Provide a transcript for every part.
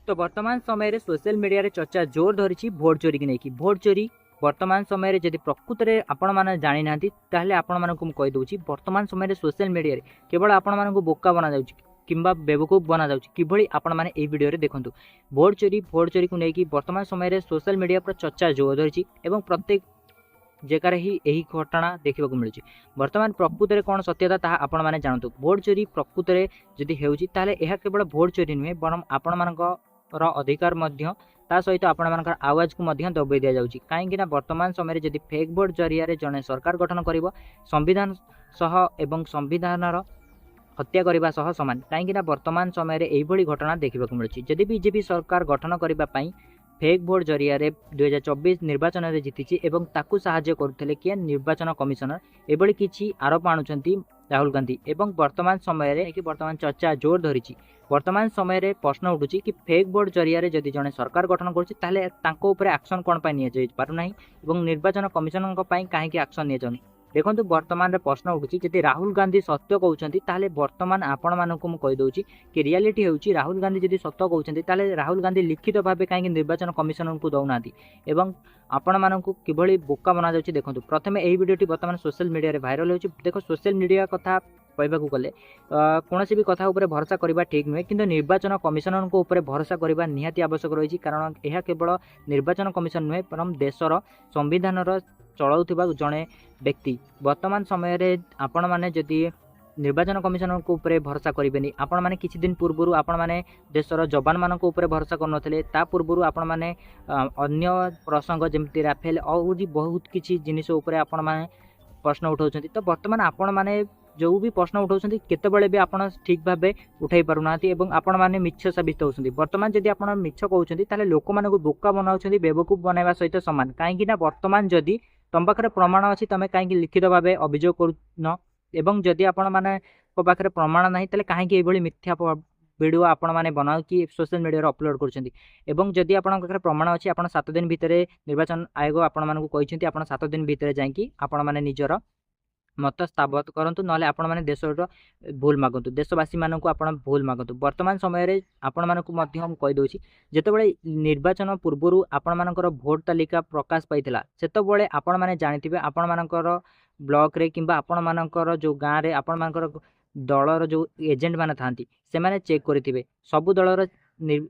तो वर्तमान समय रे सोशल मीडिया रे चर्चा जोर धरी भोट चोरी की नहीं भोट चोरी वर्तमान समय रे जदि प्रकृत रे आपण माने जानि नांती ताहले आपण मानकु म कहि दोछि वर्तमान समय रे सोशल मीडिया रे केवल आपण मानकु बोका बना जाउछि किंबा बेवकूफ बना जाउछि किभଳି आपण माने एई वीडियो रे देखंतु भोट चोरी को नेकी वर्तमान समय रे सोशल मीडिया पर चर्चा जोर धरी एवं प्रत्येक जगार ही यही घटना देखा मिलूँ वर्तमान प्रकृत में कौन सत्यता ताहा आपण माने जानतु भोट चोरी प्रकृत में जदि हेउछि ताहले यह केवल भोट चोरी नुहे बरम आपण मानकर अधिकार मध्य ता सहित आपण मानकर आवाज को मध्य दबाई दि जाउछि काहेकि ना वर्तमान समय जदि फेक भोट जरिया रे जने सरकार गठन करिवो संविधान सह एवं संविधानर हत्या करने सह सामान कहीं वर्तमान समय एही घटना देखा मिलूँ जदि बीजेपी सरकार गठन करने फेक भोट जरिया रे 2024 निर्वाचन रे जीति एवं ताकू साहाय्य करथिले कि निर्वाचन कमिशनर एबळी किछि आरोप आणुचंती राहुल गांधी एवं वर्तमान समय रे कि वर्तमान चर्चा जोर धरिछि वर्तमान समय रे प्रश्न उठुछि कि फेक भोट जरिया रे जदि जने सरकार गठन करछि ताले तांको ऊपर एक्शन कोन पय निया जाय पारु नाही एवं निर्वाचन कमिशनर को पय काहे कि एक्शन निया जाउनी देखो वर्तमान प्रश्न उठुछि जदि राहुल गांधी सत्य कहउछंती ताले वर्तमान आपण मानकु म कहि दउछि कि रियलिटी हेउछि राहुल गांधी जदि सत्य कहउछंती ताले राहुल गांधी लिखित भाबे काहे निर्वाचन कमिशनर को दउनाती एवं आपण मानकु किभଳି बोका बना जाउछि देखो प्रथमे एही वीडियोटी वर्तमान सोशल मीडिया रे वायरल होउछि देखो सोशल मीडिया कथा कहबाकू गले कोनोसी भी कथा ऊपर भरोसा करबा ठीक नुहे किंतु निर्वाचन कमिशनर को ऊपर भरोसा करबा निहाती आवश्यक रही कारण यह केवल निर्वाचन कमिशन नुहे परम देशर संविधानर चलाउथिबा जणे व्यक्ति वर्तमान समय रे आपण माने जदि निर्वाचन कमिशनर को ऊपर भरोसा करेंगे आपण माने किछि दिन पूर्व आपण माने देशर जवान मान को ऊपर भरोसा करनथिले ता पूर्व आपण माने अन्य प्रसंग जेमति राफेल और बहुत किछि जिनिस ऊपर आपण माने प्रश्न उठाउछंती तो वर्तमान आपण माने जो भी प्रश्न उठाउछंती केतेबेले भी आपण ठीक भाबे उठाई पारुनाती एवं आपण माने मिछ साबित होउछंती वर्तमान जदि आपण मिछ कहउछंती ताले लोक मानको बोका बनाउछंती बेवकूफ बनाइबा सहित समान काहेकि ना वर्तमान जदि तुम पाखे प्रमाण अच्छी तुम कहीं लिखित भाव अभियोग कर एवं जदि आपण माने को पाखे प्रमाण ना ताले कहीं मिथ्या वीडियो आपण माने बनाओ कि सोशल मीडिया अपलोड करछंती एवं जदि आपण पाखे प्रमाण अच्छी आपण 7 दिन भितर निर्वाचन आयोग आपण मानकु कहिसेंती आपण 7 दिन भितर जाईकी आपण माने निजर मत स्थापित करंतु नले आपण माने देशर भूल मागंतु देशवासी मानकु आपण भूल मागंतु वर्तमान समय रे आपण मानकु मध्य हम कहि दोछि जेतेबेले निर्वाचन पूर्वरु आपण मानकर भोट तालिका प्रकाश पाइथिला सेतेबेले आपण माने जानिथिबे आपण मानकर ब्लॉक रे किंबा आपण मानकर जो गाँ रे आपण मानकर दलर जो एजेंट माने थांती से माने चेक करथिबे सबु दलर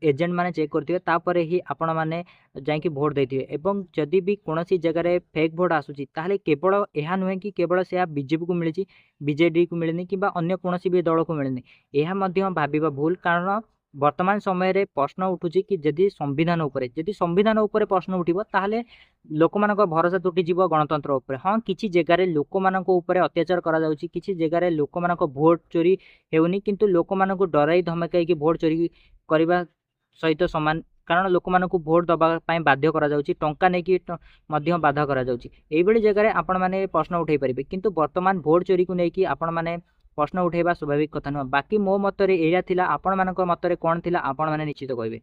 एजेंट माने चेक करथिबे तापरे ही आपण माने जाईकी भोट देथिबे एवं जदि भी कोनोसी जगह रे फेक भोट आसुची ताहले केवल एहा नुहे कि केवल से बीजेपी को मिलिची बीजेडी को मिलनी किंबा अन्य कोनोसी भी दल को मिलनी एहा मध्य भाबिबा भूल कारण वर्तमान समय रे प्रश्न उठुची कि जदि संविधान उपरे प्रश्न उठिबो ताहले लोक मानक भरोसा तुटी जीवो गणतंत्र उपरे हां किछि जगह रे लोक मानक उपरे अत्याचार करा जाउची किछि जगह रे लोक मानक भोट चोरी हेउनी किंतु लोक मानक डराई धमकाई कि भोट चोरी करबा सहित समान कारण लोक मानक भोट दबा पई बाध्य करा जाउची टंका नै कि मध्य बाधा करा जाउची एई बेली जगह रे आपण माने प्रश्न उठाई परिबे किंतु वर्तमान भोट चोरी को नै कि आपण माने प्रश्न उठाइबा स्वाभाविक कथा न बाकी मो मतरे एया थिला आपण मानक मतरे कोन थिला आपण माने निश्चित कहबे।